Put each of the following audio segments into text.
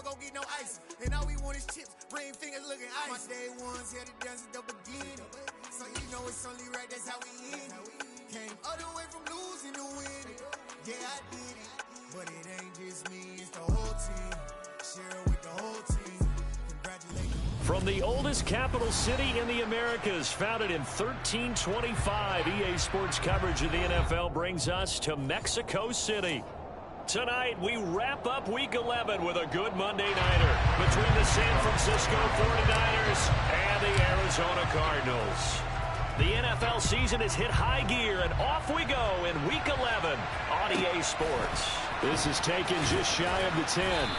go get no ice. And all we want is chips, ring fingers looking ice. My day ones here to dance at the beginning. So you know it's only right, that's how we end it. Came all the way from losing to winning. Yeah, I did it. But it ain't just me, it's the whole team. Share it with the whole team. Congratulations. From the oldest capital city in the Americas, founded in 1325, EA Sports coverage of the NFL brings us to Mexico City. Tonight, we wrap up Week 11 with a good Monday Nighter between the San Francisco 49ers and the Arizona Cardinals. The NFL season has hit high gear, and off we go in Week 11 on EA Sports. This is taken just shy of the 10.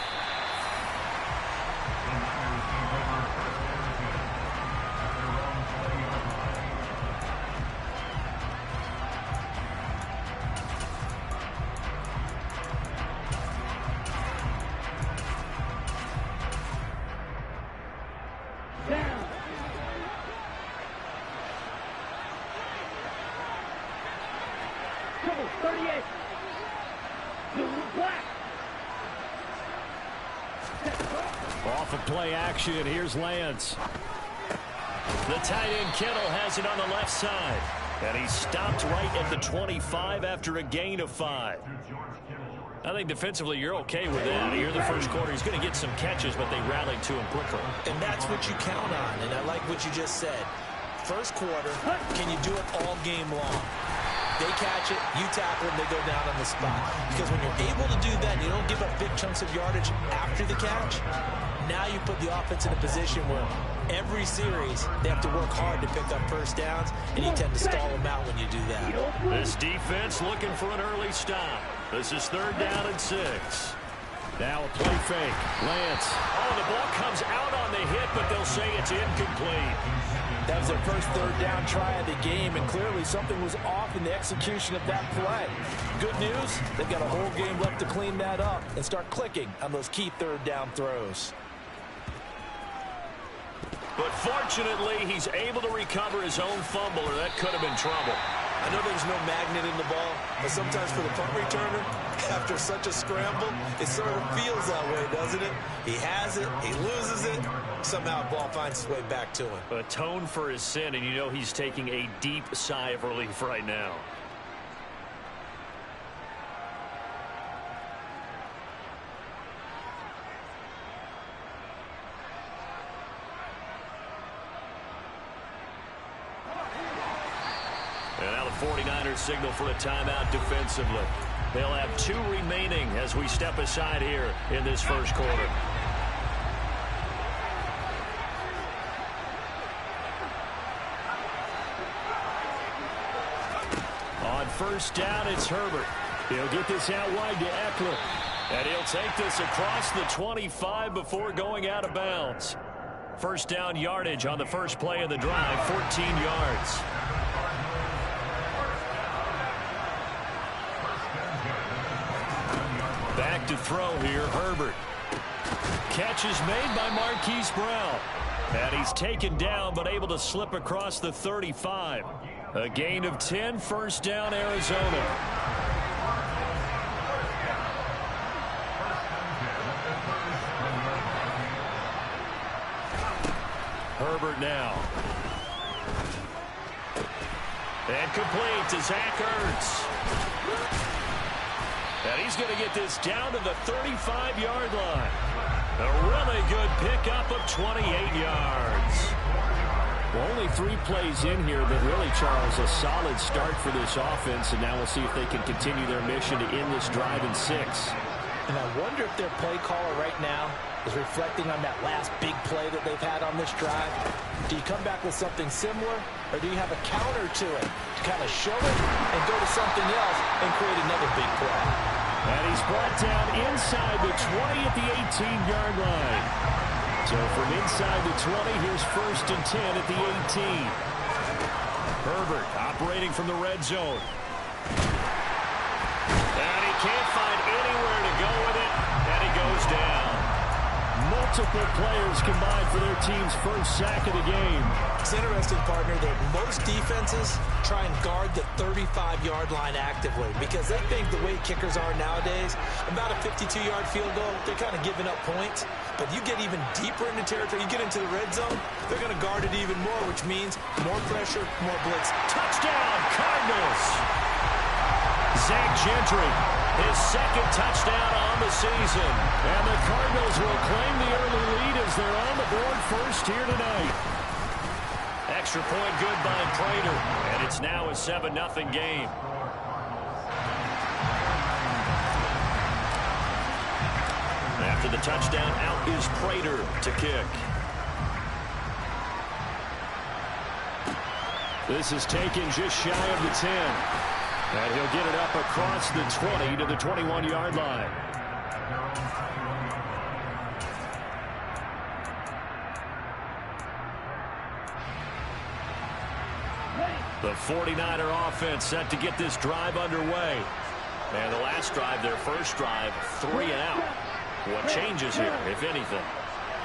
Off of play action, here's Lance. The tight end Kittle has it on the left side. And he stopped right at the 25 after a gain of 5. I think defensively you're okay with that. Here in the first quarter, he's going to get some catches, but they rallied to him quickly. And that's what you count on, and I like what you just said. First quarter, can you do it all game long? They catch it, you tackle them, they go down on the spot. Because when you're able to do that, you don't give up big chunks of yardage after the catch. Now you put the offense in a position where every series they have to work hard to pick up first downs, and you tend to stall them out when you do that. This defense looking for an early stop. This is 3rd down and 6. Now a play fake. Lance. Oh, the ball comes out on the hit, but they'll say it's incomplete. That was their first 3rd down try of the game, and clearly something was off in the execution of that play. Good news, they've got a whole game left to clean that up and start clicking on those key 3rd down throws. But fortunately, he's able to recover his own fumble, or that could have been trouble. I know there's no magnet in the ball, but sometimes for the punt returner, after such a scramble, it sort of feels that way, doesn't it? He has it, he loses it, somehow the ball finds its way back to him. Atone for his sin, and you know he's taking a deep sigh of relief right now. And now the 49ers signal for a timeout defensively. They'll have 2 remaining as we step aside here in this first quarter. On first down, it's Herbert. He'll get this out wide to Eckler. And he'll take this across the 25 before going out of bounds. First down yardage on the first play of the drive, 14 yards. Back to throw here, Herbert. Catch is made by Marquise Brown. And he's taken down, but able to slip across the 35. A gain of 10, first down, Arizona. Herbert now. And complete to Zach Ertz. And he's going to get this down to the 35-yard line. A really good pickup of 28 yards. Well, only 3 plays in here, but really, Charles, a solid start for this offense, and now we'll see if they can continue their mission to end this drive in 6. And I wonder if their play caller right now is reflecting on that last big play that they've had on this drive. Do you come back with something similar, or do you have a counter to it to kind of show it and go to something else and create another big play? And he's brought down inside the 20 at the 18-yard line. So from inside the 20, here's 1st and 10 at the 18. Herbert operating from the red zone. And he can't find anywhere to go with it, and he goes down. multiple players combined for their team's first sack of the game. It's interesting, partner, that most defenses try and guard the 35-yard line actively because they think the way kickers are nowadays, about a 52-yard field goal, they're kind of giving up points. But you get even deeper into territory, you get into the red zone, they're going to guard it even more, which means more pressure, more blitz. Touchdown, Cardinals! Zach Gentry, his second touchdown on the season. And the Cardinals will claim the early lead as they're on the board first here tonight. Extra point good by Prater, and it's now a 7-0 game. After the touchdown, out is Prater to kick. This is taken just shy of the 10. And he'll get it up across the 20 to the 21-yard line. The 49er offense set to get this drive underway. And the last drive, their first drive, 3 and out. What changes here, if anything?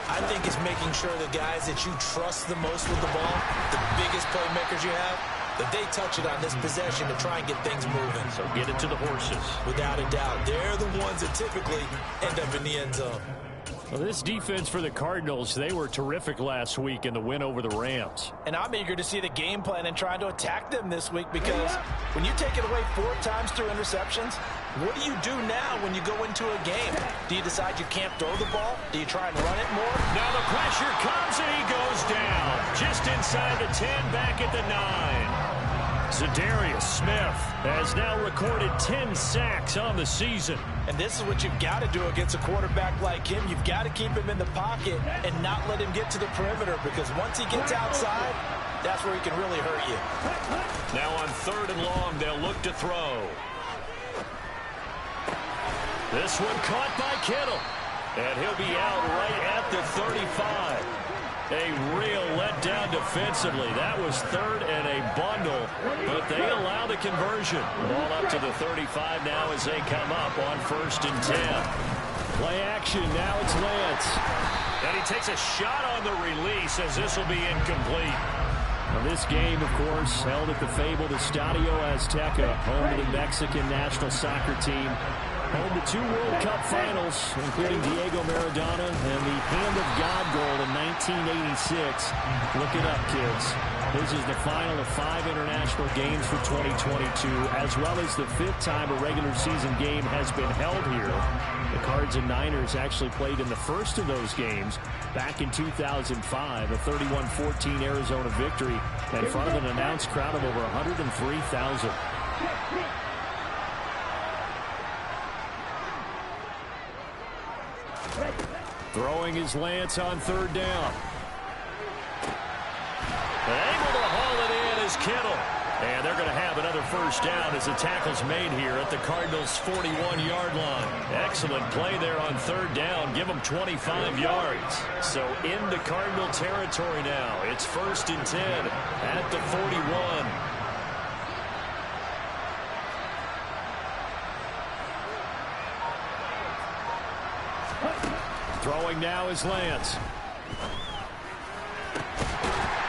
I think it's making sure the guys that you trust the most with the ball, the biggest playmakers you have, that they touch it on this possession to try and get things moving. So get it to the horses. Without a doubt, they're the ones that typically end up in the end zone. Well, this defense for the Cardinals, they were terrific last week in the win over the Rams. And I'm eager to see the game plan and trying to attack them this week because when you take it away 4 times through interceptions, what do you do now when you go into a game? Do you decide you can't throw the ball? Do you try and run it more? Now the pressure comes and he goes down. Just inside the 10, back at the 9. Zadarius Smith has now recorded 10 sacks on the season. And this is what you've got to do against a quarterback like him. You've got to keep him in the pocket and not let him get to the perimeter because once he gets outside, that's where he can really hurt you. Now on 3rd and long, they'll look to throw. This one caught by Kittle. And he'll be out right at the 35. A real letdown defensively. That was 3rd and a bundle, but they allow the conversion. Ball up to the 35 now as they come up on 1st and 10. Play action. Now it's Lance. And he takes a shot on the release as this will be incomplete. Well, this game, of course, held at the fabled Estadio Azteca, home to the Mexican national soccer team. Home to 2 World Cup finals, including Diego Maradona and the Hand of God goal in 1986. Look it up, kids. This is the final of 5 international games for 2022, as well as the 5th time a regular season game has been held here. The Cards and Niners actually played in the first of those games back in 2005, a 31-14 Arizona victory in front of an announced crowd of over 103,000. Throwing is Lance on 3rd down. Able to haul it in is Kittle. And they're going to have another first down as the tackle's made here at the Cardinals' 41-yard line. Excellent play there on 3rd down. Give them 25 yards. So into Cardinal territory now. It's 1st and 10 at the 41. Throwing now is Lance.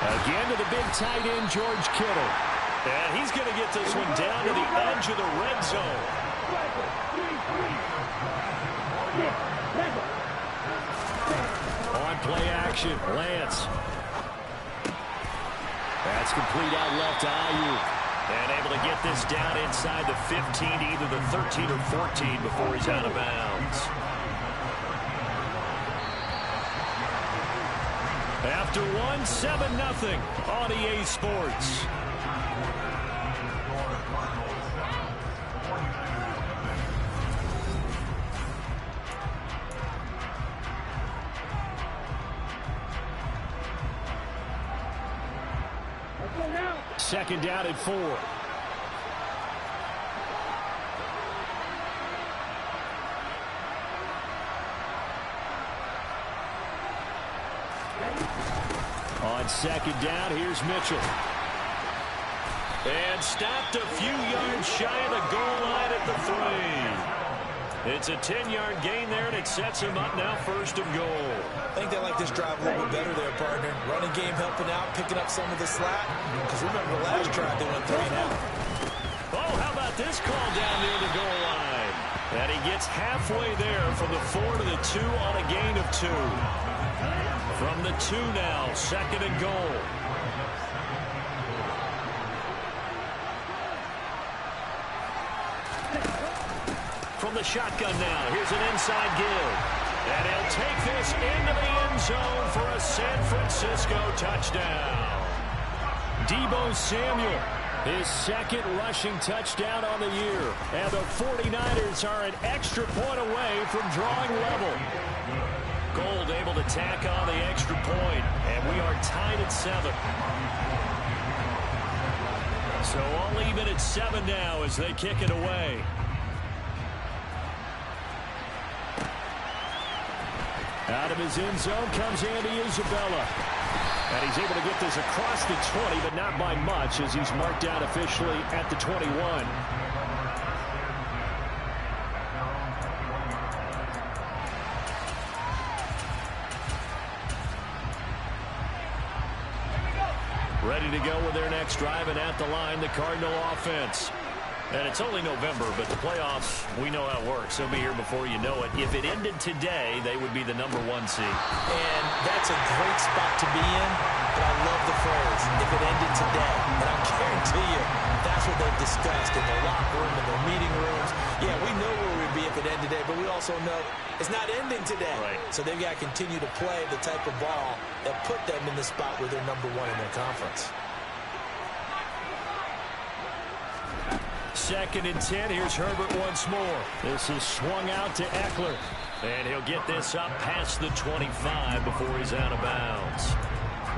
Again to the big tight end, George Kittle. And he's going to get this one down to the edge of the red zone. On play action, Lance. That's complete out left to Ayuk. And able to get this down inside the 15, either the 13 or 14 before he's out of bounds. After 7-0 on EA Sports. Second down at 4. On second down, here's Mitchell. And stopped a few yards shy of the goal line at the 3. It's a 10-yard gain there, and it sets him up now 1st and goal. I think they like this drive a little bit better there, partner. Running game helping out, picking up some of the slack. Because remember, the last drive they went 3 and out. Oh, how about this call down near the goal line? And he gets halfway there from the 4 to the 2 on a gain of 2. From the 2 now, 2nd and goal. From the shotgun now, here's an inside give. And he'll take this into the end zone for a San Francisco touchdown. Deebo Samuel, his 2nd rushing touchdown on the year. And the 49ers are an extra point away from drawing level. Gold able to tack on the extra point, and we are tied at 7. So all even at 7 now as they kick it away. Out of his end zone comes Andy Isabella. And he's able to get this across the 20, but not by much as he's marked out officially at the 21. Ready to go with their next drive, and at the line, the Cardinal offense. And it's only November, but the playoffs, we know how it works. They'll be here before you know it. If it ended today, they would be the #1 seed. And that's a great spot to be in, but I love the phrase, if it ended today. And I guarantee you, that's what they've discussed in their locker room, in their meeting rooms. Yeah, we know where we'd be if it ended today, but we also know it's not ending today. Right. So they've got to continue to play the type of ball that put them in the spot where they're #1 in their conference. 2nd and 10. Here's Herbert once more. This is swung out to Eckler. And he'll get this up past the 25 before he's out of bounds.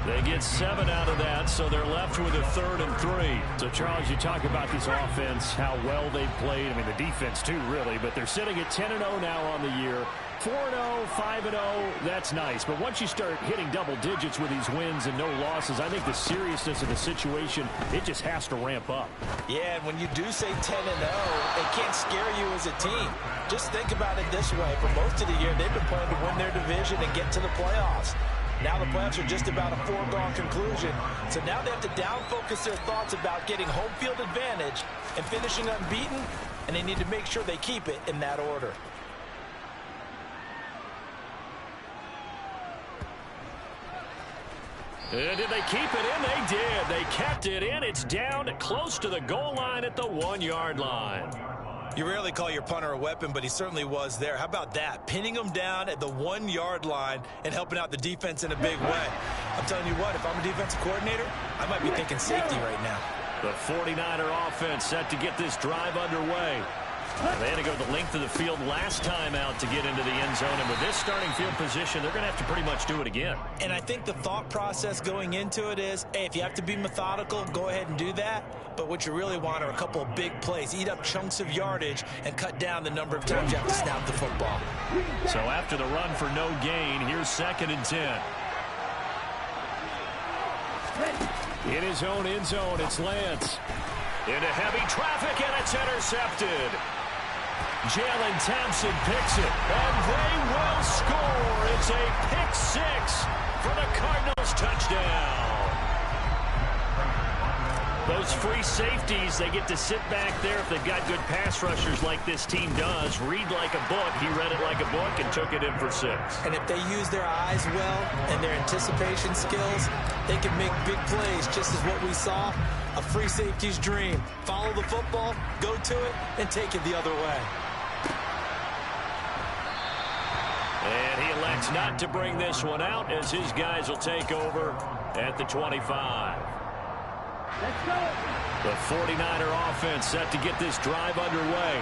They get 7 out of that, so they're left with a 3rd and 3. So, Charles, you talk about this offense, how well they've played. I mean, the defense, too, really. But they're sitting at 10-0 now on the year. 4-0, 5-0, that's nice. But once you start hitting double digits with these wins and no losses, I think the seriousness of the situation, it just has to ramp up. Yeah, and when you do say 10-0, it can't scare you as a team. Just think about it this way. For most of the year, they've been playing to win their division and get to the playoffs. Now the playoffs are just about a foregone conclusion. So now they have to down-focus their thoughts about getting home field advantage and finishing unbeaten, and they need to make sure they keep it in that order. And did they keep it in? They did. They kept it in. It's down close to the goal line at the 1-yard line. You rarely call your punter a weapon, but he certainly was there. How about that? Pinning him down at the 1-yard line and helping out the defense in a big way. I'm telling you what, if I'm a defensive coordinator, I might be thinking safety right now. The 49er offense set to get this drive underway. They had to go the length of the field last time out to get into the end zone, and with this starting field position, they're going to have to pretty much do it again. And I think the thought process going into it is, hey, if you have to be methodical, go ahead and do that. But what you really want are a couple of big plays, eat up chunks of yardage, and cut down the number of times you have to snap the football. So after the run for no gain, here's 2nd and 10. In his own end zone, it's Lance. Into heavy traffic, and it's intercepted. Jalen Thompson picks it, and they will score. It's a pick 6 for the Cardinals touchdown. Those free safeties, they get to sit back there if they've got good pass rushers like this team does. Read like a book. He read it like a book and took it in for 6. And if they use their eyes well and their anticipation skills, they can make big plays, just as what we saw. A free safety's dream. Follow the football, go to it, and take it the other way. And he elects not to bring this one out as his guys will take over at the 25. The 49er offense set to get this drive underway.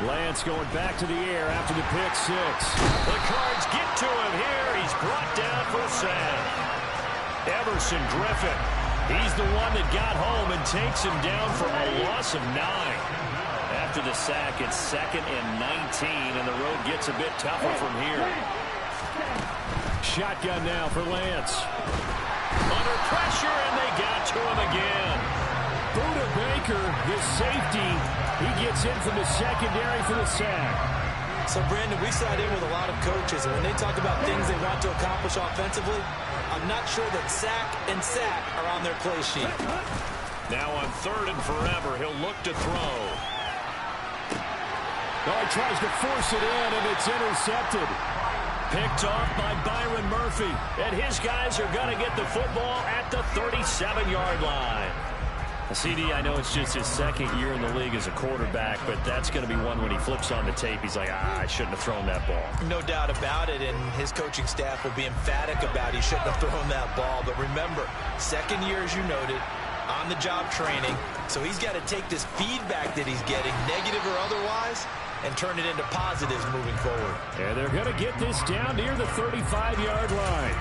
Lance going back to the air after the pick 6. The Cards get to him here. He's brought down for a sack. Everson Griffin. He's the one that got home and takes him down for a loss of 9. After the sack, it's 2nd and 19, and the road gets a bit tougher from here. Shotgun now for Lance. Under pressure, and they got to him again. Buda Baker, the safety, he gets in from the secondary for the sack. So, Brandon, we sat in with a lot of coaches, and when they talk about things they want to accomplish offensively, I'm not sure that sack and sack are on their play sheet. Now on 3rd and forever, he'll look to throw. Oh, he tries to force it in, and it's intercepted. Picked off by Byron Murphy. And his guys are going to get the football at the 37-yard line. CD, I know it's just his 2nd year in the league as a quarterback, but that's going to be one when he flips on the tape. He's like, I shouldn't have thrown that ball. No doubt about it, and his coaching staff will be emphatic about he shouldn't have thrown that ball. But remember, 2nd year, as you noted, on-the-job training. So he's got to take this feedback that he's getting, negative or otherwise, and turn it into positives moving forward. And they're going to get this down near the 35-yard line.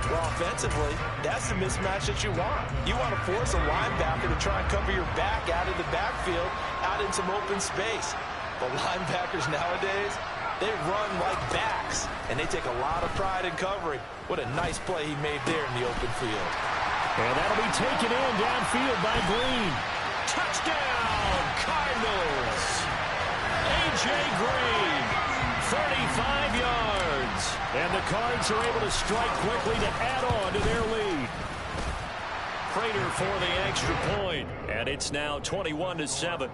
Well, offensively, that's the mismatch that you want. You want to force a linebacker to try and cover your back out of the backfield, out in some open space. But linebackers nowadays, they run like backs, and they take a lot of pride in covering. What a nice play he made there in the open field. And that'll be taken in downfield by Green. Touchdown, Cardinals! A.J. Green, 35 yards. And the Cards are able to strike quickly to add on to their lead. Prater for the extra point, and it's now 21-7.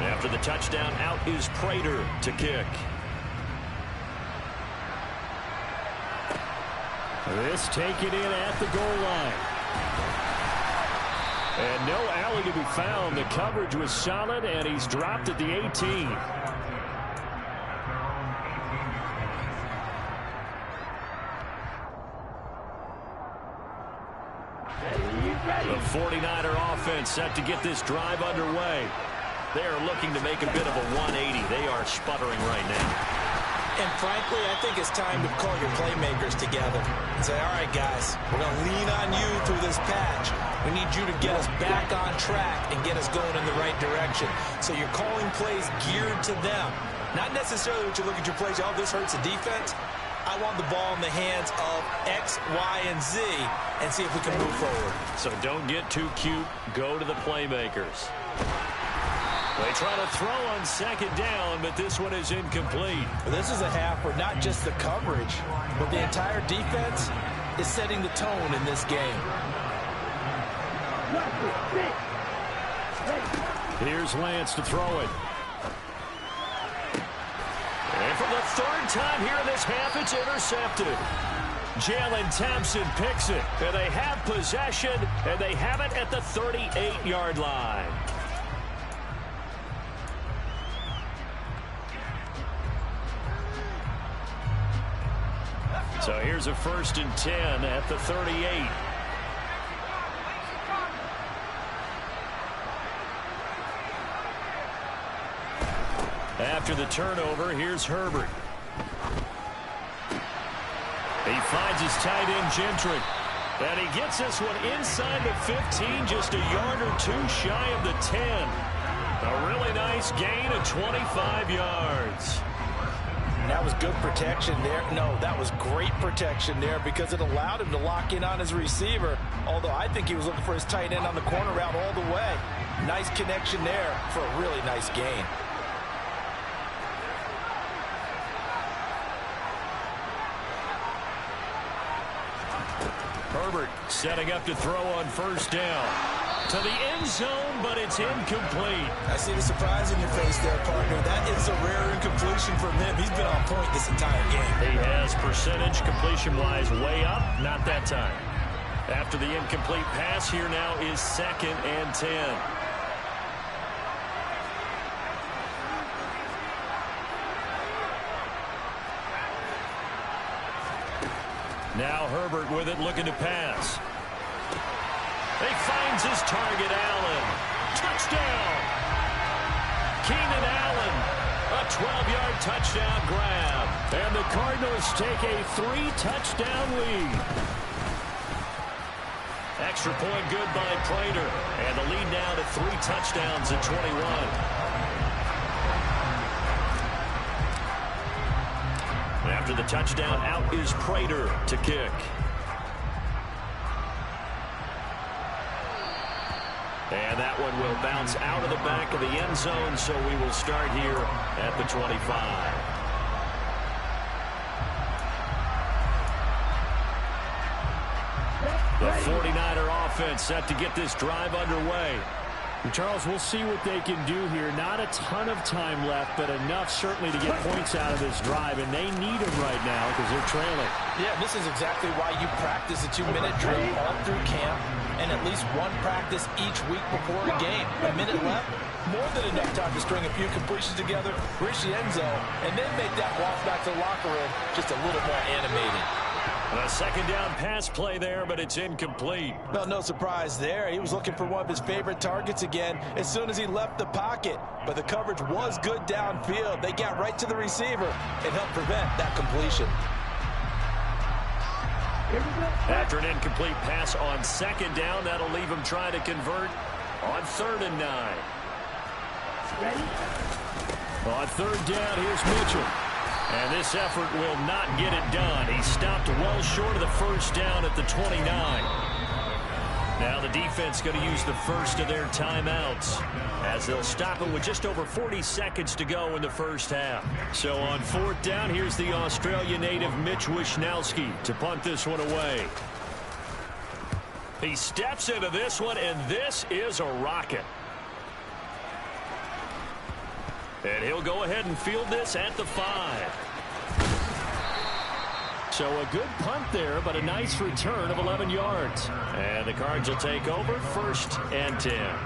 After the touchdown, out is Prater to kick. This taken in at the goal line. And no alley to be found. The coverage was solid, and he's dropped at the 18. The 49er offense set to get this drive underway. They are looking to make a bit of a 180. They are sputtering right now. And frankly, I think it's time to call your playmakers together and say, all right, guys, we're going to lean on you through this patch. We need you to get us back on track and get us going in the right direction. So you're calling plays geared to them. Not necessarily what you look at your plays, oh, this hurts the defense. I want the ball in the hands of X, Y, and Z and see if we can move forward. So don't get too cute. Go to the playmakers. They try to throw on 2nd down, but this one is incomplete. This is a half where not just the coverage, but the entire defense is setting the tone in this game. Here's Lance to throw it. And for the 3rd time here in this half, it's intercepted. Jalen Thompson picks it, and they have possession, and they have it at the 38-yard line. So here's a 1st and 10 at the 38. After the turnover, here's Herbert. He finds his tight end, Gentry. And he gets this one inside the 15, just a yard or two shy of the 10. A really nice gain of 25 yards. That was good protection there. No, that was great protection there because it allowed him to lock in on his receiver, although I think he was looking for his tight end on the corner route all the way. Nice connection there for a really nice gain. Herbert setting up to throw on 1st down. To the end zone, but it's incomplete. I see the surprise in your face there, partner. That is a rare incompletion from him. He's been on point this entire game. He has percentage completion-wise way up. Not that time. After the incomplete pass, here now is 2nd and 10. Now Herbert with it, looking to pass. He finds his target, Allen. Touchdown! Keenan Allen, a 12-yard touchdown grab. And the Cardinals take a 3-touchdown lead. Extra point good by Prater. And the lead now to 3 touchdowns at 21. After After the touchdown, out is Prater to kick. And that one will bounce out of the back of the end zone, so we will start here at the 25. The 49er offense set to get this drive underway. And Charles, we'll see what they can do here. Not a ton of time left, but enough certainly to get points out of this drive, and they need them right now because they're trailing. Yeah, this is exactly why you practice a 2-minute drill all through camp and at least one practice each week before a game. A minute left, more than enough time to string a few completions together, reach the end zone, and then make that walk back to the locker room just a little more animated. A second down pass play there, but it's incomplete. Well, no surprise there. He was looking for one of his favorite targets again as soon as he left the pocket. But the coverage was good downfield. They got right to the receiver and helped prevent that completion. After an incomplete pass on second down, that'll leave him trying to convert on 3rd and 9. On 3rd down, here's Mitchell. And this effort will not get it done. He stopped well short of the first down at the 29. Now the defense going to use the first of their timeouts as they'll stop it with just over 40 seconds to go in the first half. So on 4th down, here's the Australia native Mitch Wishnowski to punt this one away. He steps into this one, and this is a rocket. And he'll go ahead and field this at the 5. So a good punt there, but a nice return of 11 yards. And the Cards will take over 1st and 10.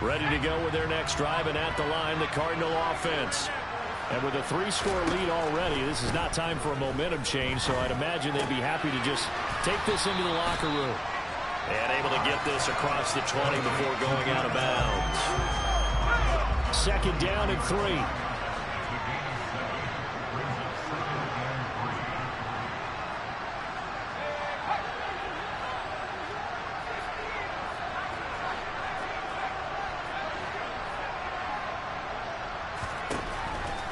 Ready to go with their next drive, and at the line, the Cardinal offense. And with a 3-score lead already, this is not time for a momentum change, so I'd imagine they'd be happy to just take this into the locker room. And able to get this across the 20 before going out of bounds. 2nd down and 3.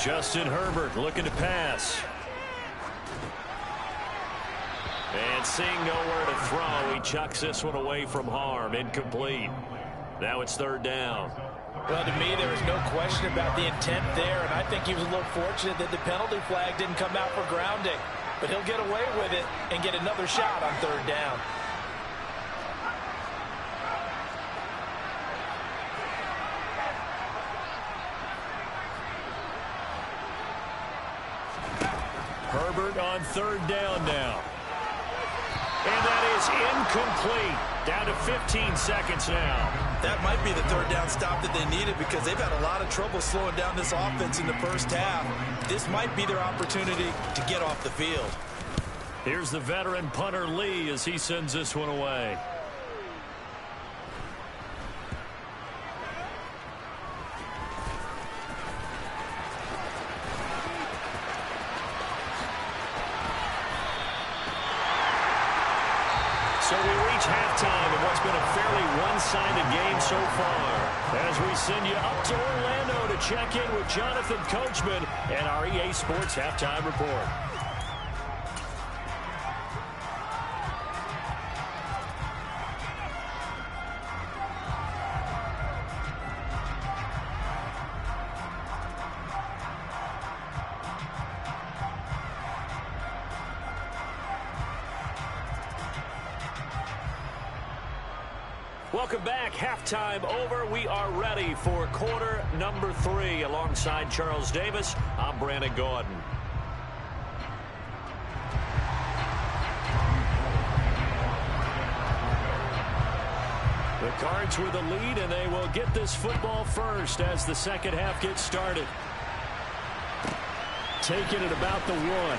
Justin Herbert looking to pass. And seeing nowhere to throw, he chucks this one away from harm. Incomplete. Now it's 3rd down. Well, to me, there is no question about the intent there, and I think he was a little fortunate that the penalty flag didn't come out for grounding. But he'll get away with it and get another shot on 3rd down. Herbert on 3rd down now. And that is incomplete. Down to 15 seconds now. That might be the 3rd down stop that they needed because they've had a lot of trouble slowing down this offense in the first half. This might be their opportunity to get off the field. Here's the veteran punter Lee as he sends this one away. So we reach halftime of what's been a fairly one-sided game so far. As we send you up to Orlando to check in with Jonathan Coachman and our EA Sports Halftime Report. Welcome back. Halftime over. We are ready for quarter number 3. Alongside Charles Davis, I'm Brandon Gordon. The Cards with the lead, and they will get this football first as the second half gets started. Taking it about the 1.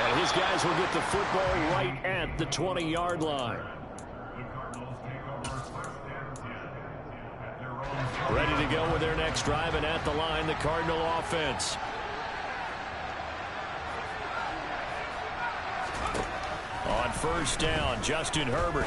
And his guys will get the football right at the 20-yard line. Ready to go with their next drive, and at the line, the Cardinal offense. first down. Justin Herbert.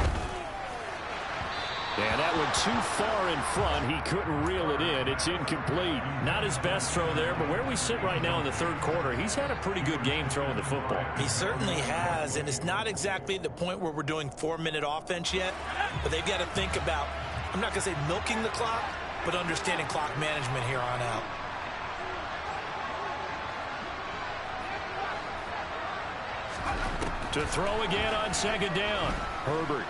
And that one too far in front. He couldn't reel it in. It's incomplete. Not his best throw there, but where we sit right now in the third quarter, he's had a pretty good game throwing the football. He certainly has, and it's not exactly at the point where we're doing 4-minute offense yet, but they've got to think about, I'm not going to say milking the clock, but understanding clock management here on out. To throw again on second down. Herbert.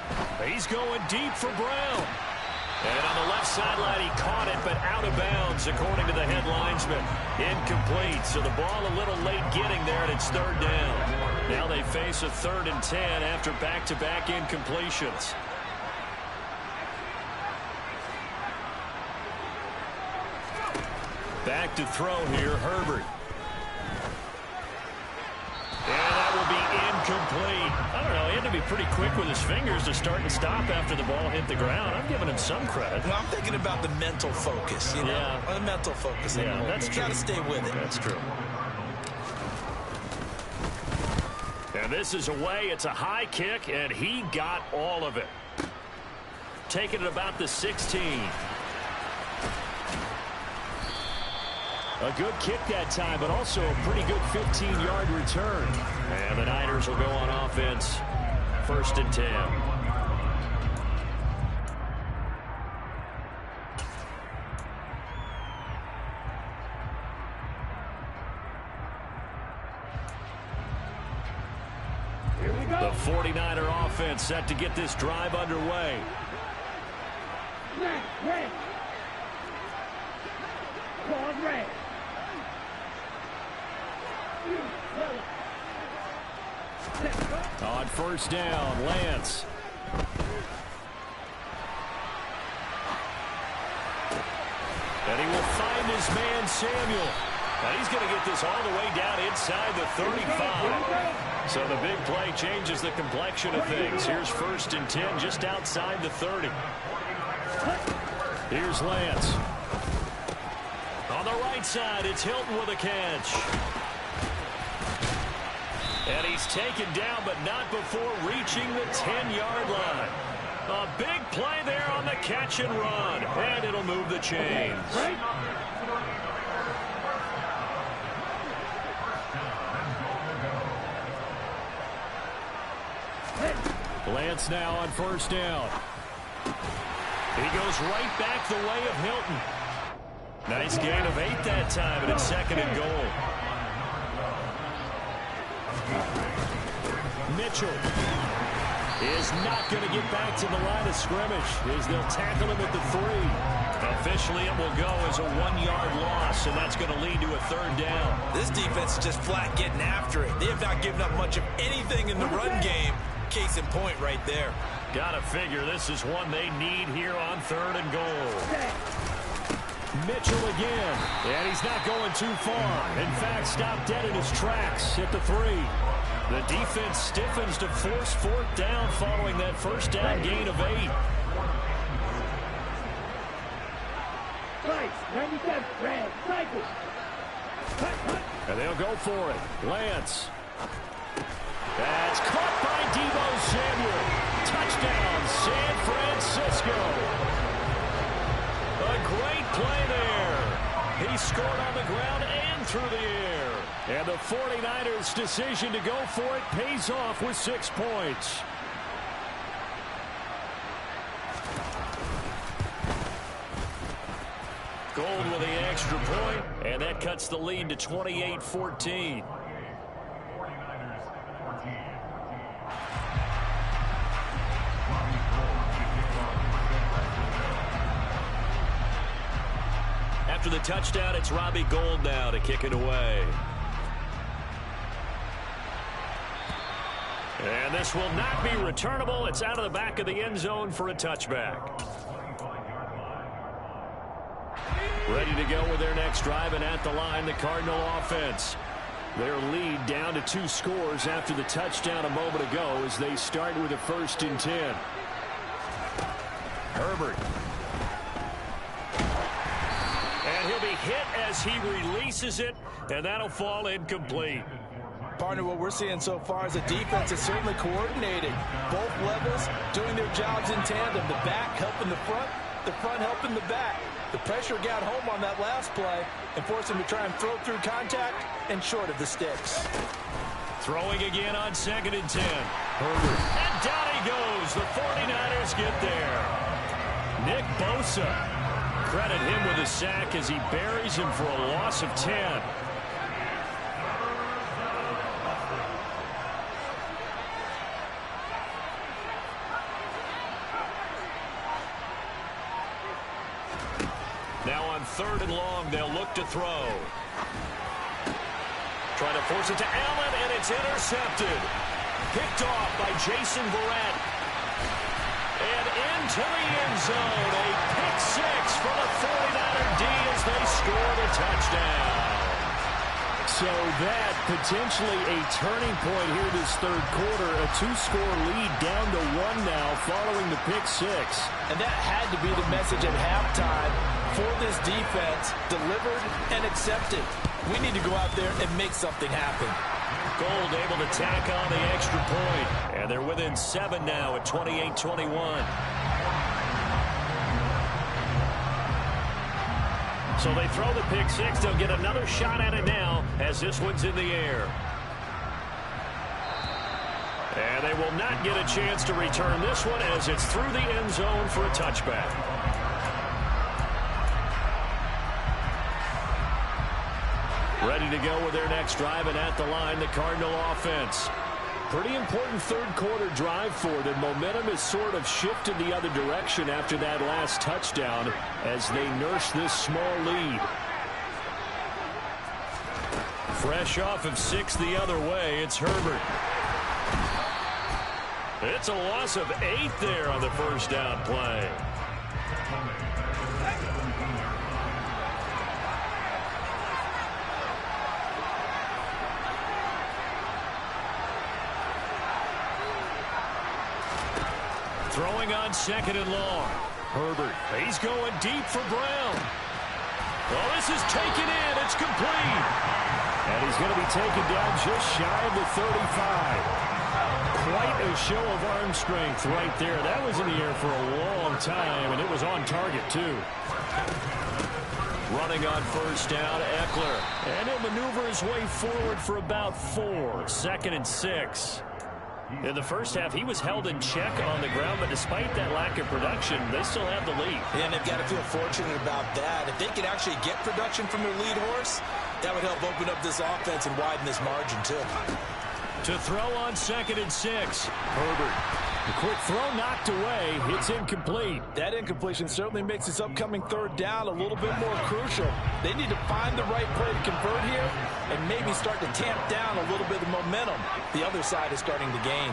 He's going deep for Brown. And on the left sideline, he caught it, but out of bounds, according to the head linesman. Incomplete. So the ball a little late getting there, and it's third down. Now they face a 3rd and 10 after back-to-back incompletions. Back to throw here, Herbert. And that will be incomplete. I don't know, he had to be pretty quick with his fingers to start and stop after the ball hit the ground. I'm giving him some credit. Well, I'm thinking about the mental focus, you know? Yeah. The mental focus. Yeah, that's true. You got to stay with it. That's true. And this is away. It's a high kick, and he got all of it. Taking it about the 16. A good kick that time, but also a pretty good 15-yard return. And the Niners will go on offense. 1st and 10. The 49er offense set to get this drive underway. Red. Call red. On first down, Lance. And he will find his man, Samuel. And he's going to get this all the way down inside the 35. So the big play changes the complexion of things. Here's 1st and 10 just outside the 30. Here's Lance. On the right side, it's Hilton with a catch. And he's taken down, but not before reaching the 10-yard line. A big play there on the catch and run. And it'll move the chains. Lance now on first down. He goes right back the way of Hilton. Nice gain of 8 that time, and it's 2nd and goal. Mitchell is not going to get back to the line of scrimmage as they'll tackle him at the 3. Officially, it will go as a 1-yard loss, and that's going to lead to a 3rd down. This defense is just flat getting after it. They have not given up much of anything in the run game. Case in point right there. Gotta figure this is one they need here on 3rd and goal. Mitchell again, and he's not going too far. In fact, stopped dead in his tracks at the 3. The defense stiffens to force 4th down following that first down gain of 8. And they'll go for it. Lance. That's caught by Deebo Samuel. Touchdown, San Francisco. A great play there. He scored on the ground and through the air. And the 49ers' decision to go for it pays off with 6 points. Gold with the extra point, and that cuts the lead to 28-14. After the touchdown, it's Robbie Gould now to kick it away. And this will not be returnable. It's out of the back of the end zone for a touchback. Ready to go with their next drive, and at the line, the Cardinal offense. Their lead down to 2 scores after the touchdown a moment ago as they start with a 1st and 10. Herbert. And he'll be hit as he releases it, and that'll fall incomplete. Partner, what we're seeing so far is the defense is certainly coordinated. Both levels doing their jobs in tandem. The back helping the front helping the back. The pressure got home on that last play and forced him to try and throw through contact and short of the sticks. Throwing again on 2nd and 10. Herbert. And down he goes. The 49ers get there. Nick Bosa. Credit him with a sack as he buries him for a loss of 10. Now on 3rd and long, they'll look to throw. Trying to force it to Allen, and it's intercepted. Picked off by Jason Verrett. And into the end zone. A pick six for the 49er D as they score the touchdown. So that potentially a turning point here this 3rd quarter. A 2-score lead down to 1 now following the pick six. And that had to be the message at halftime for this defense. Delivered and accepted. We need to go out there and make something happen. Gold able to tack on the extra point. And they're within 7 now at 28-21. So they throw the pick six. They'll get another shot at it now as this one's in the air. And they will not get a chance to return this one as it's through the end zone for a touchback. Ready to go with their next drive, and at the line, the Cardinal offense. Pretty important 3rd quarter drive for them. Momentum has sort of shifted the other direction after that last touchdown as they nurse this small lead. Fresh off of 6 the other way, it's Herbert. It's a loss of 8 there on the first down play. Throwing on 2nd and long. Herbert, he's going deep for Brown. Well, this is taken in. It's complete. And he's going to be taken down just shy of the 35. Quite a show of arm strength right there. That was in the air for a long time, and it was on target, too. Running on first down, Eckler. And he'll maneuver his way forward for about 4. 2nd and 6. In the first half, he was held in check on the ground, but despite that lack of production, they still have the lead. And they've got to feel fortunate about that. If they could actually get production from their lead horse, that would help open up this offense and widen this margin, too. To throw on 2nd and 6. Herbert. The quick throw knocked away. It's incomplete. That incompletion certainly makes this upcoming 3rd down a little bit more crucial. They need to find the right play to convert here and maybe start to tamp down a little bit of momentum. The other side is starting to gain.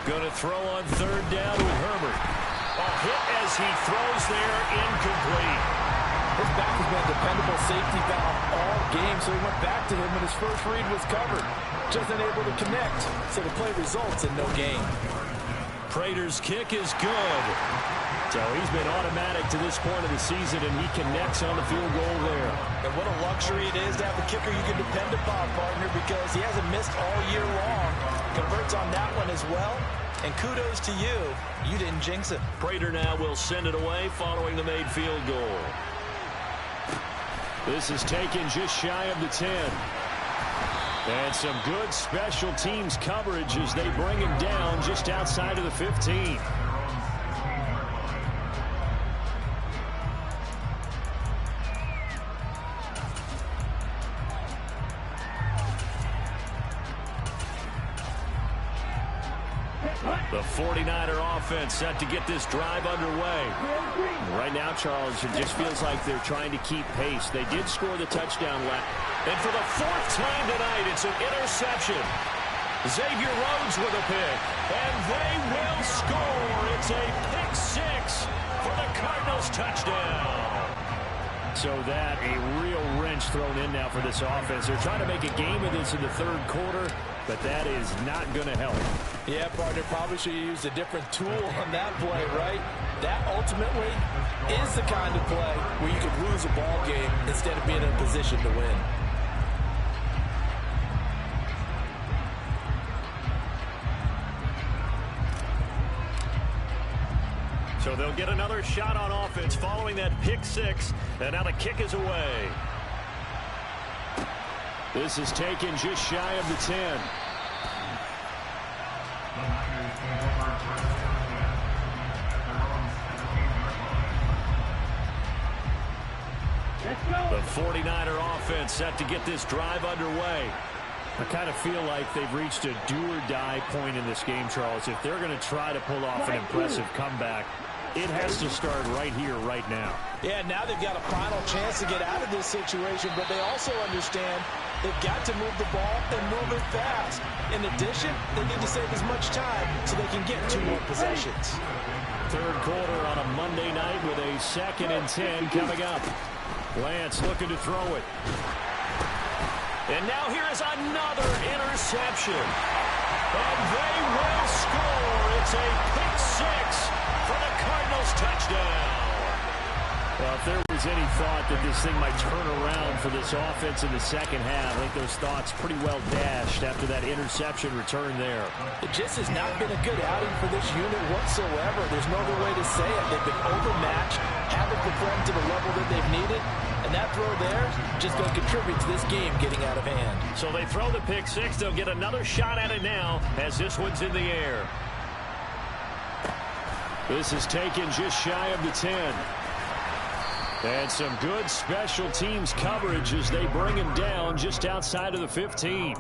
Going to throw on 3rd down with Herbert. A hit as he throws there, incomplete. His back has been a dependable safety valve all game, so he went back to him when his first read was covered. Just unable to connect, so the play results in no gain. Prater's kick is good. So he's been automatic to this point of the season, and he connects on the field goal there. And what a luxury it is to have a kicker you can depend upon, partner, because he hasn't missed all year long. Converts on that one as well. And kudos to you. You didn't jinx it. Prater now will send it away following the made field goal. This is taken just shy of the 10. And some good special teams coverage as they bring him down just outside of the 15. The 49er offense set to get this drive underway. Right now, Charles, it just feels like they're trying to keep pace. They did score the touchdown last. And for the 4th time tonight, it's an interception. Xavier Rhodes with a pick. And they will score. It's a pick six for the Cardinals touchdown. So that a real wrench thrown in now for this offense. They're trying to make a game of this in the 3rd quarter, but that is not going to help. Yeah, partner, probably should have used a different tool on that play, right? That ultimately is the kind of play where you could lose a ball game instead of being in a position to win. So they'll get another shot on offense following that pick six. And now the kick is away. This is taken just shy of the 10. The 49er offense set to get this drive underway. I kind of feel like they've reached a do-or-die point in this game, Charles. If they're going to try to pull off an impressive comeback, it has to start right here, right now. Yeah, now they've got a final chance to get out of this situation, but they also understand they've got to move the ball and move it fast. In addition, they need to save as much time so they can get 2 more possessions. Third quarter on a Monday night with a 2nd and 10 coming up. Lance looking to throw it. And now here is another interception. And they will score. It's a pick six for the Cardinals touchdown. Well, if there was any thought that this thing might turn around for this offense in the second half, I think those thoughts pretty well dashed after that interception return there. It just has not been a good outing for this unit whatsoever. There's no other way to say it. They've been overmatched, haven't performed to the level that they've needed, and that throw there just going to contribute to this game getting out of hand. So they throw the pick six. They'll get another shot at it now as this one's in the air. This is taken just shy of the 10. And some good special teams coverage as they bring him down just outside of the 15.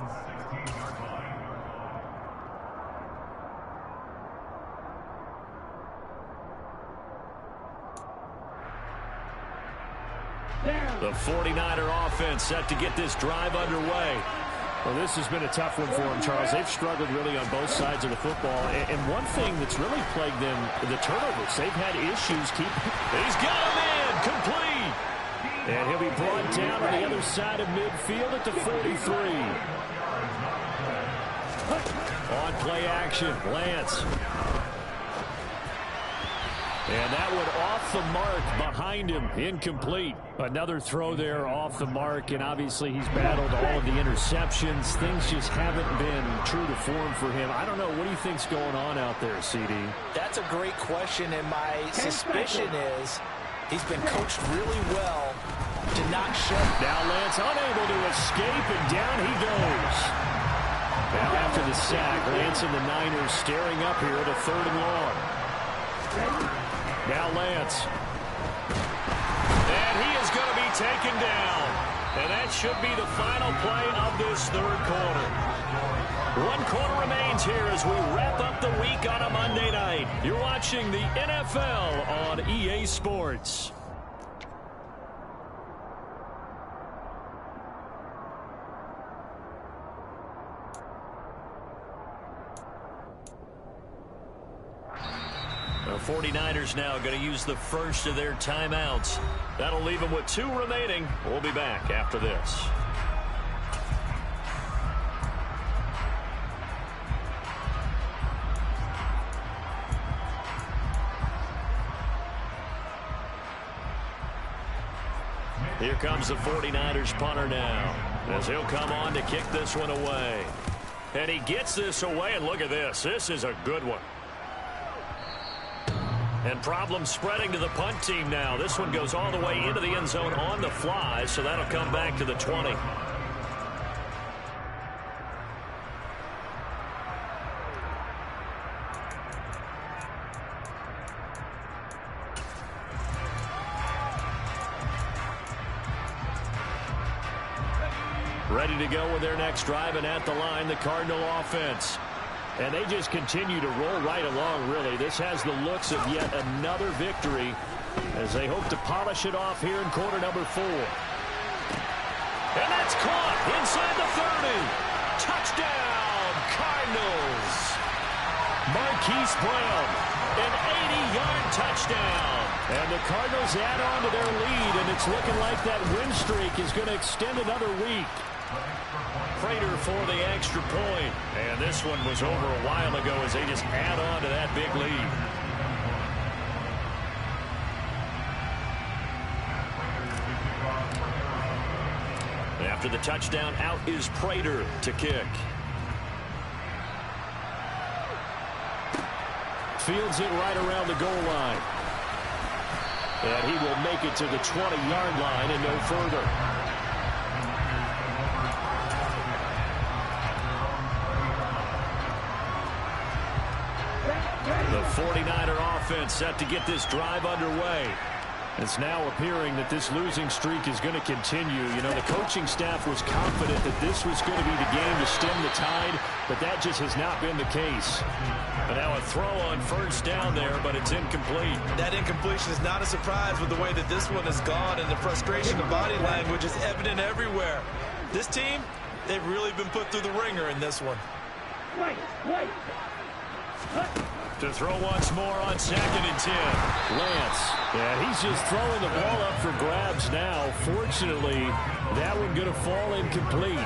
The 49er offense set to get this drive underway. Well, this has been a tough one for them, Charles. They've struggled really on both sides of the football. And one thing that's really plagued them, the turnovers. They've had issues keeping. He's got a man complete. And he'll be brought down on the other side of midfield at the 43. On play action, Lance. And that one off the mark behind him, incomplete. Another throw there off the mark, and obviously he's battled all of the interceptions. Things just haven't been true to form for him. I don't know, what do you think's going on out there, CD? That's a great question, and my suspicion is he's been coached really well to not shut. Now Lance unable to escape, and down he goes. Now after the sack, Lance and the Niners staring up here at a 3rd and long. Now Lance. And he is going to be taken down. And that should be the final play of this 3rd quarter. 1 quarter remains here as we wrap up the week on a Monday night. You're watching the NFL on EA Sports. The 49ers now going to use the first of their timeouts. That'll leave them with 2 remaining. We'll be back after this. Here comes the 49ers punter now, as he'll come on to kick this one away. And he gets this away, and look at this. This is a good one. And problems spreading to the punt team now. This one goes all the way into the end zone on the fly, so that'll come back to the 20. Ready to go with their next drive, and at the line, the Cardinal offense. And they just continue to roll right along, really. This has the looks of yet another victory as they hope to polish it off here in quarter number 4. And that's caught inside the 30. Touchdown, Cardinals. Marquise Brown, an 80-yard touchdown. And the Cardinals add on to their lead, and it's looking like that win streak is going to extend another week. Prater for the extra point. And this one was over a while ago as they just add on to that big lead. After the touchdown, out is Prater to kick. fields it right around the goal line. And he will make it to the 20-yard line and no further. The 49er offense set to get this drive underway. It's now appearing that this losing streak is going to continue. You know, the coaching staff was confident that this was going to be the game to stem the tide, but that just has not been the case. And now a throw on first down there, but it's incomplete. That incompletion is not a surprise with the way that this one has gone, and the frustration of body language is evident everywhere. This team, they've really been put through the ringer in this one. To throw once more on 2nd and 10. Lance. Yeah, he's just throwing the ball up for grabs now. Fortunately, that one going to fall incomplete.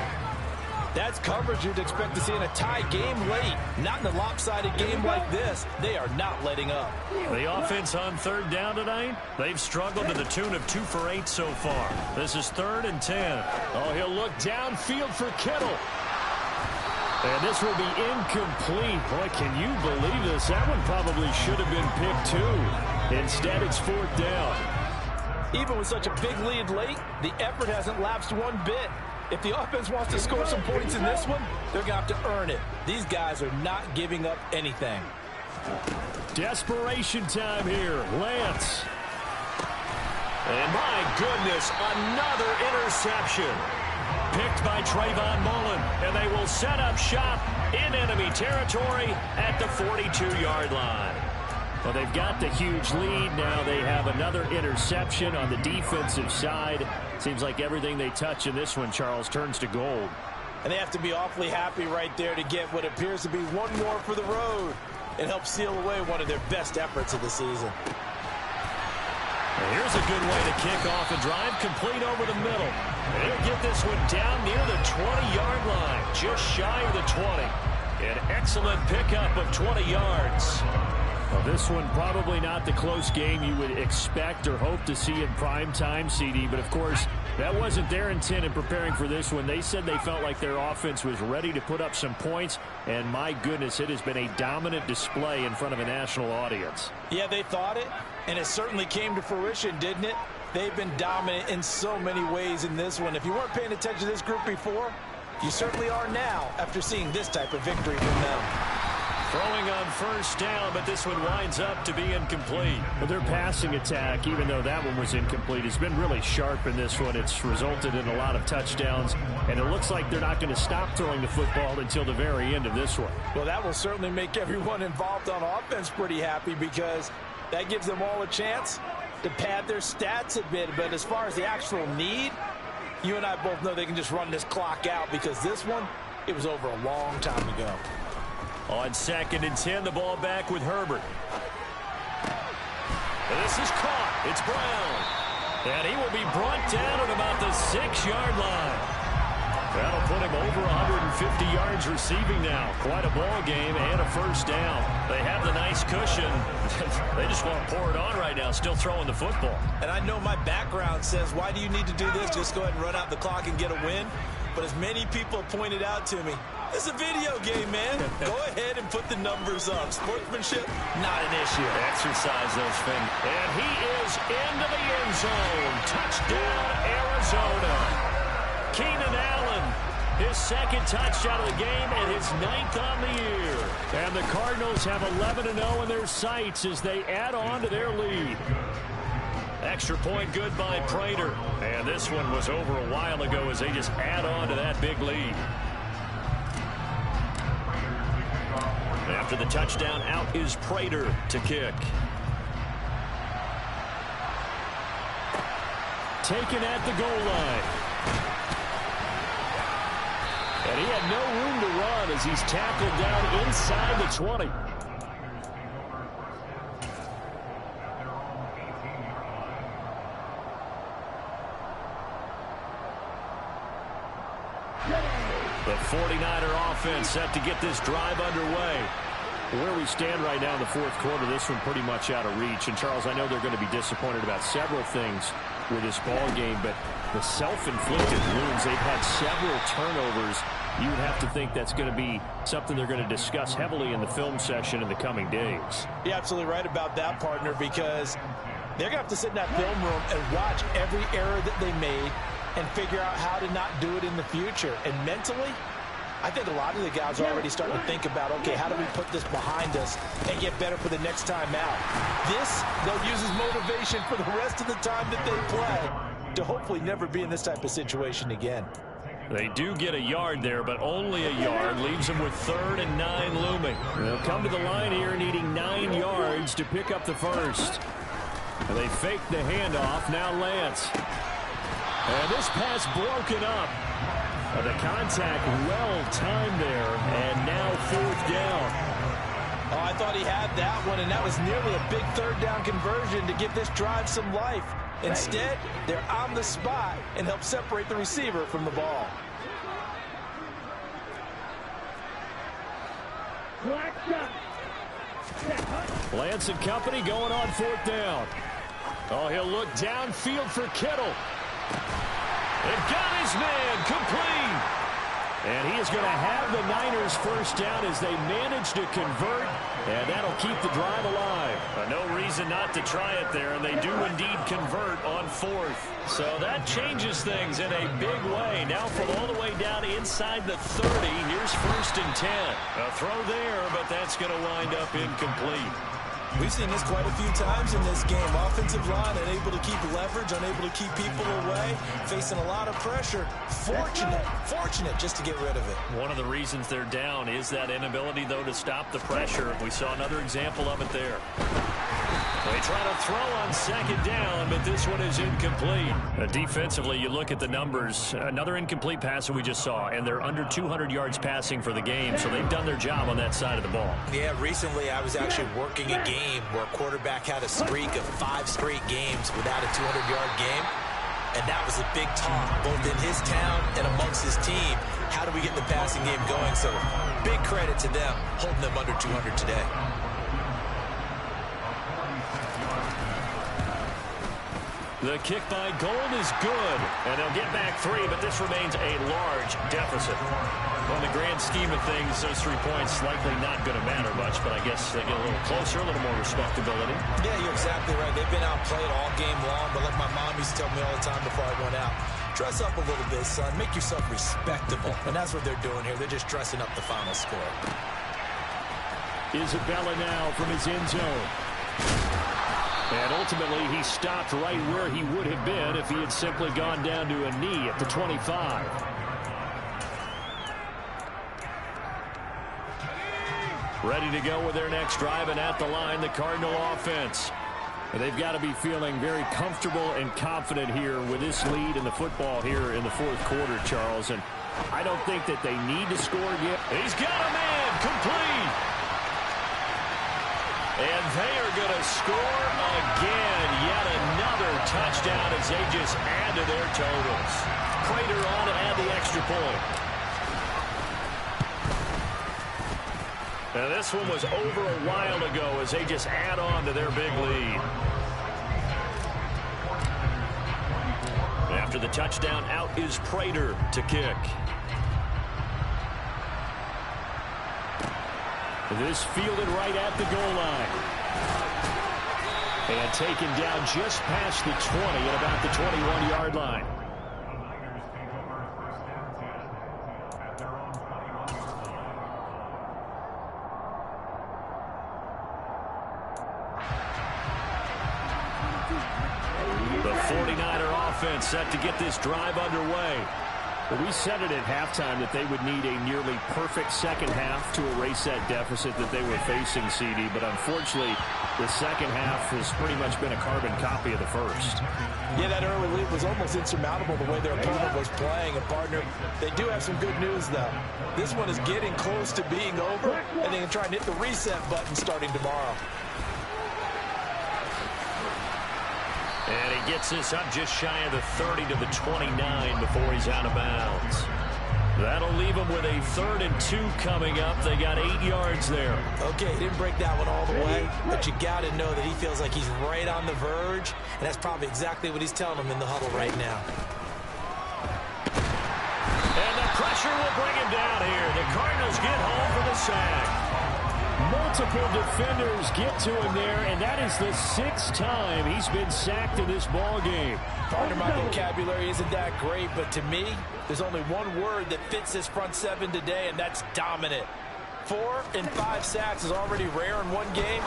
That's coverage you'd expect to see in a tie game late. Not in a lopsided game like this. They are not letting up. The offense on 3rd down tonight, they've struggled to the tune of 2 for 8 so far. This is 3rd and 10. Oh, he'll look downfield for Kittle. And this will be incomplete. Boy, can you believe this? That one probably should have been picked too. Instead, it's 4th down. Even with such a big lead late, the effort hasn't lapsed one bit. If the offense wants to score some points in this one, they're going to have to earn it. These guys are not giving up anything. Desperation time here. Lance. And my goodness, another interception. Picked by Trayvon Mullen, and they will set up shop in enemy territory at the 42-yard line. Well, they've got the huge lead. Now they have another interception on the defensive side. Seems like everything they touch in this one, Charles, turns to gold. And they have to be awfully happy right there to get what appears to be one more for the road and help seal away one of their best efforts of the season. And here's a good way to kick off a drive, complete over the middle. And he'll get this one down near the 20-yard line, just shy of the 20. An excellent pickup of 20 yards. Well, this one probably not the close game you would expect or hope to see in prime time, CD. But, of course, that wasn't their intent in preparing for this one. They said they felt like their offense was ready to put up some points. And, my goodness, it has been a dominant display in front of a national audience. Yeah, they thought it, and it certainly came to fruition, didn't it? They've been dominant in so many ways in this one. If you weren't paying attention to this group before, you certainly are now after seeing this type of victory from them. Throwing on first down, but this one winds up to be incomplete. But their passing attack, even though that one was incomplete, has been really sharp in this one. It's resulted in a lot of touchdowns, and it looks like they're not going to stop throwing the football until the very end of this one. Well, that will certainly make everyone involved on offense pretty happy because that gives them all a chance to pad their stats a bit. But as far as the actual need, you and I both know they can just run this clock out because this one, it was over a long time ago. On 2nd and 10, the ball back with Herbert. And this is caught. It's Brown. And he will be brought down at about the 6-yard line. That'll put him over 150 yards receiving now. Quite a ball game and a first down. They have the nice cushion. They just want to pour it on right now, still throwing the football. And I know my background says, why do you need to do this? Just go ahead and run out the clock and get a win. But as many people pointed out to me, it's a video game, man. Go ahead and put the numbers up. Sportsmanship, not an issue. Exercise those fingers. And he is into the end zone. Touchdown, Arizona. Keenan Allen, his 2nd touchdown of the game and his 9th on the year. And the Cardinals have 11-0 in their sights as they add on to their lead. Extra point good by Prater. And this one was over a while ago as they just add on to that big lead. After the touchdown, out is Prater to kick. Taken at the goal line. And he had no room to run as he's tackled down inside the 20. The 49er offense set to get this drive underway. Where we stand right now in the 4th quarter, this one pretty much out of reach. And, Charles, I know they're going to be disappointed about several things with this ball game, but the self-inflicted wounds, they've had several turnovers you would have to think that's going to be something they're going to discuss heavily in the film session in the coming days. You're absolutely right about that, partner, because they're going to have to sit in that film room and watch every error that they made and figure out how to not do it in the future. And mentally, I think a lot of the guys are already starting to think about, okay, how do we put this behind us and get better for the next time out? This, they'll use as motivation for the rest of the time that they play to hopefully never be in this type of situation again. They do get a yard there, but only a yard. Leaves them with 3rd and 9 looming. They'll come to the line here needing 9 yards to pick up the first. And they fake the handoff. Now Lance. And this pass broken up. The contact well timed there. And now 4th down. Oh, I thought he had that one, and that was nearly a big 3rd down conversion to give this drive some life. Instead, they're on the spot and help separate the receiver from the ball. Lance and company going on 4th down. Oh, he'll look downfield for Kittle. They've got his man complete. And he is going to have the Niners first down as they manage to convert, and that'll keep the drive alive. No reason not to try it there, and they do indeed convert on 4th. So that changes things in a big way. Now from all the way down inside the 30, here's 1st and 10. A throw there, but that's going to wind up incomplete. We've seen this quite a few times in this game. Offensive line unable to keep leverage, unable to keep people away, facing a lot of pressure. Fortunate just to get rid of it. One of the reasons they're down is that inability, though, to stop the pressure. We saw another example of it there. They try to throw on 2nd down, but this one is incomplete. Defensively, you look at the numbers. Another incomplete pass that we just saw, and they're under 200 yards passing for the game, so they've done their job on that side of the ball. Yeah, recently I was actually working a game where a quarterback had a streak of 5 straight games without a 200-yard game, and that was a big talk, both in his town and amongst his team. How do we get the passing game going? So big credit to them, holding them under 200 today. The kick by Gold is good, and they'll get back 3, but this remains a large deficit. On the grand scheme of things, those 3 points likely not going to matter much, but I guess they get a little closer, a little more respectability. Yeah, you're exactly right. They've been outplayed all game long, but like my mom used to tell me all the time before I went out, dress up a little bit, son. Make yourself respectable. And that's what they're doing here. They're just dressing up the final score. Isabella now from his end zone. And ultimately, he stopped right where he would have been if he had simply gone down to a knee at the 25. Ready to go with their next drive, and at the line, the Cardinal offense. And they've got to be feeling very comfortable and confident here with this lead in the football here in the 4th quarter, Charles. And I don't think that they need to score yet. He's got a man complete. And they are going to score again. Yet another touchdown as they just add to their totals. Prater on to add the extra point. Now this one was over a while ago as they just add on to their big lead. After the touchdown, out is Prater to kick. This fielded right at the goal line. And taken down just past the 20 at about the 21-yard line. The 49er offense set to get this drive underway. Well, we said it at halftime that they would need a nearly perfect second half to erase that deficit that they were facing, CD. But unfortunately, the second half has pretty much been a carbon copy of the first. Yeah, that early lead was almost insurmountable the way their opponent was playing. And, partner, they do have some good news, though. This one is getting close to being over, and they can try and hit the reset button starting tomorrow. And he gets this up just shy of the 30 to the 29 before he's out of bounds. That'll leave him with a 3rd and 2 coming up. They got 8 yards there. Okay, he didn't break that one all the way, but you got to know that he feels like he's right on the verge, and that's probably exactly what he's telling them in the huddle right now. And the Pressure will bring him down here. The Cardinals get home for the sack. Multiple defenders get to him there, and that is the 6th time he's been sacked in this ball game. Pardon my vocabulary isn't that great, but to me, there's only one word that fits this front seven today, and that's dominant. 4 and 5 sacks is already rare in one game.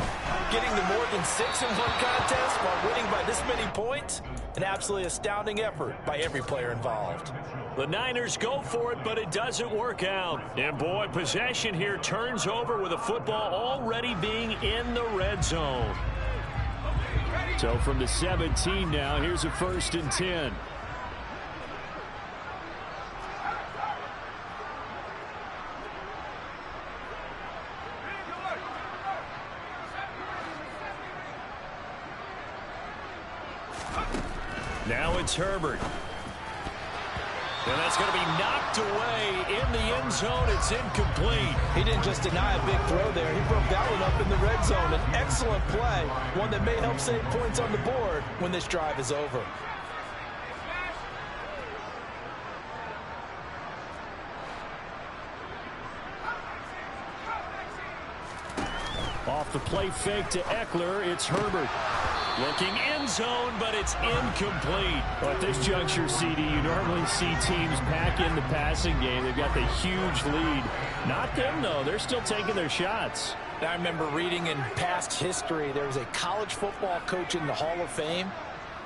Getting to more than 6 in one contest while winning by this many points, an absolutely astounding effort by every player involved. The Niners go for it, but it doesn't work out. And boy, possession here turns over with the football already being in the red zone. So from the 17 now, here's a 1st and 10. Now it's Herbert. And that's going to be knocked away in the end zone. It's incomplete. He didn't just deny a big throw there. He broke that one up in the red zone. An excellent play, one that may help save points on the board when this drive is over. Off the play fake to Eckler, it's Herbert. Looking end zone, but it's incomplete. Well, at this juncture, CD, you normally see teams pack in the passing game. They've got the huge lead. Not them, though. They're still taking their shots. I remember reading in past history, there was a college football coach in the Hall of Fame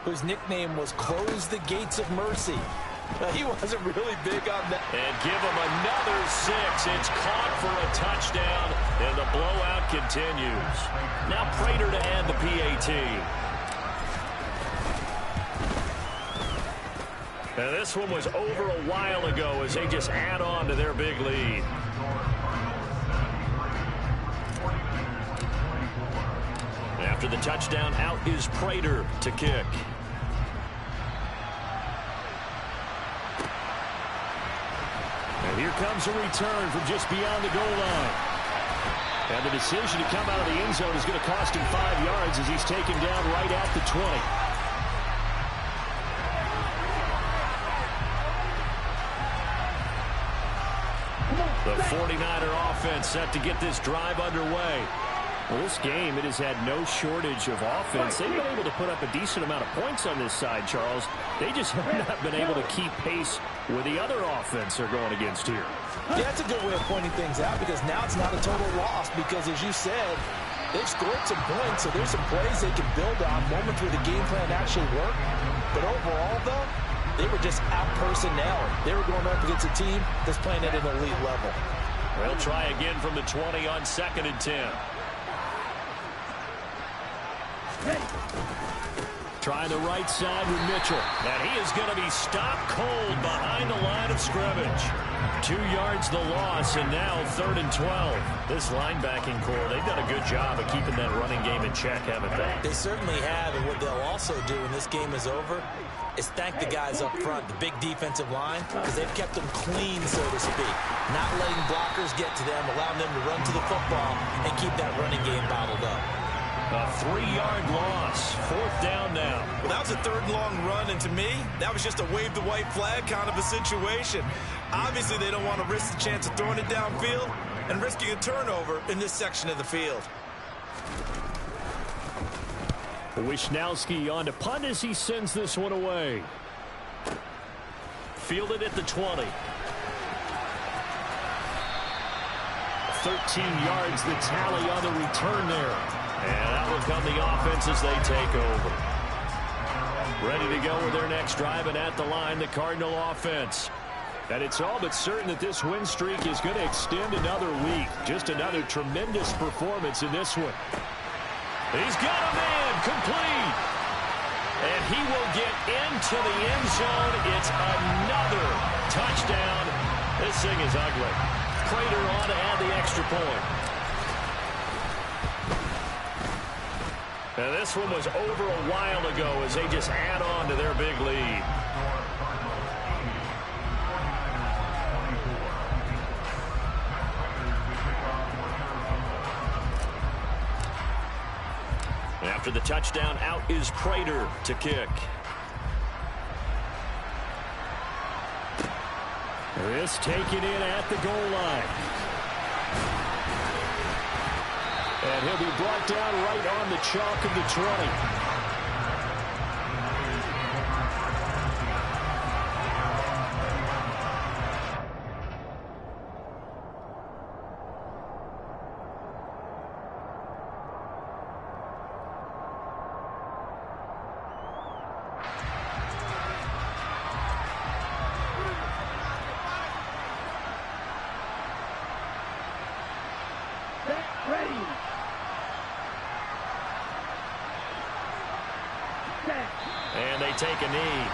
whose nickname was Close the Gates of Mercy. He wasn't really big on that. And give him another 6. It's caught for a touchdown, and the blowout continues. Now Prater to add the PAT. And this one was over a while ago as they just add on to their big lead. After the touchdown, out is Prater to kick. And here comes a return from just beyond the goal line. And the decision to come out of the end zone is going to cost him 5 yards as he's taken down right at the 20. The 49er offense set to get this drive underway. Well, this game, it has had no shortage of offense. They've been able to put up a decent amount of points on this side, Charles. They just have not been able to keep pace with the other offense they're going against here. Yeah, that's a good way of pointing things out because now it's not a total loss because, as you said, they've scored some points, so there's some plays they can build on, moments where the game plan actually worked. But overall, though, they were just out-personnel. They were going up against a team that's playing at an elite level. They'll try again from the 20 on 2nd and 10. Trying the right side with Mitchell. And he is going to be stopped cold behind the line of scrimmage. 2 yards the loss, and now 3rd and 12. This linebacking core, they've done a good job of keeping that running game in check, haven't they? They certainly have, and what they'll also do when this game is over is thank the guys up front, the big defensive line, because they've kept them clean, so to speak. Not letting blockers get to them, allowing them to run to the football and keep that running game bottled up. A 3-yard loss. 4th down now. Well, that was a 3rd long run, and to me, that was just a wave the white flag kind of a situation. Obviously, they don't want to risk the chance of throwing it downfield and risking a turnover in this section of the field. Wisnowski on to punt as he sends this one away. Fielded at the 20. 13 yards the tally on the return there. And out will come the offense as they take over. Ready to go with their next drive, and at the line, the Cardinal offense. And it's all but certain that this win streak is going to extend another week. Just another tremendous performance in this one. He's got a man complete. And he will get into the end zone. It's another touchdown. This thing is ugly. Prater on to add the extra point. And this one was over a while ago as they just add on to their big lead. After the touchdown, out is Prater to kick. This taken in at the goal line. And he'll be brought down right on the chalk of the 20. And they take a knee.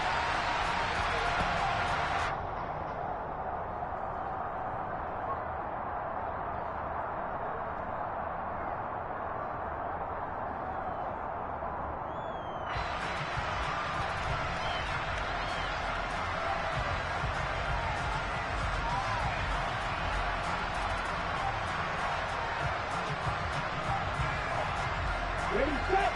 Ready, set.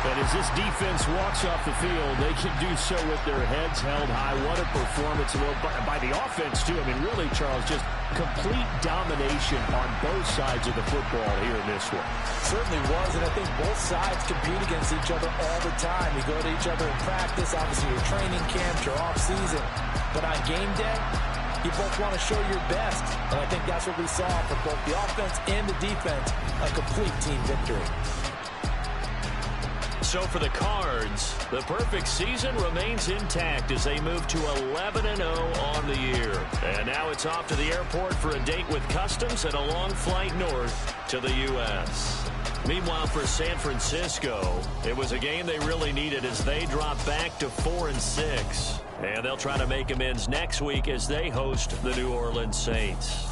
And as this defense walks off the field, they can do so with their heads held high. What a performance by the offense, too. I mean, really, Charles, just complete domination on both sides of the football here in this one. Certainly was, and I think both sides compete against each other all the time. You go to each other in practice, obviously your training camps, your off-season. But on game day, you both want to show your best. And I think that's what we saw from both the offense and the defense, a complete team victory. So for the Cards, the perfect season remains intact as they move to 11-0 on the year. And now it's off to the airport for a date with Customs and a long flight north to the U.S. Meanwhile, for San Francisco, it was a game they really needed as they drop back to 4-6. And they'll try to make amends next week as they host the New Orleans Saints.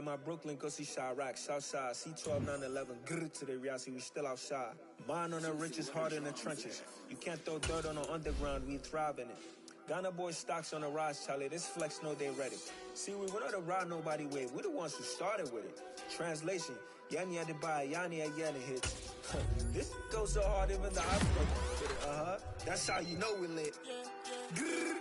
My Brooklyn, go see Chirac, Southside, C12, 911, grr to the reality, we still outside. Mine on the richest, heart in the trenches. You can't throw dirt on the underground, we thrive in it. Ghana boys stocks on the rise, Charlie, this flex know they ready. See, we went on the ride nobody way, we the ones who started with it. Translation, Yanni had to buy, Yanni had Yanni hits. This goes so hard, even the hospital. That's how you know we lit. Grr.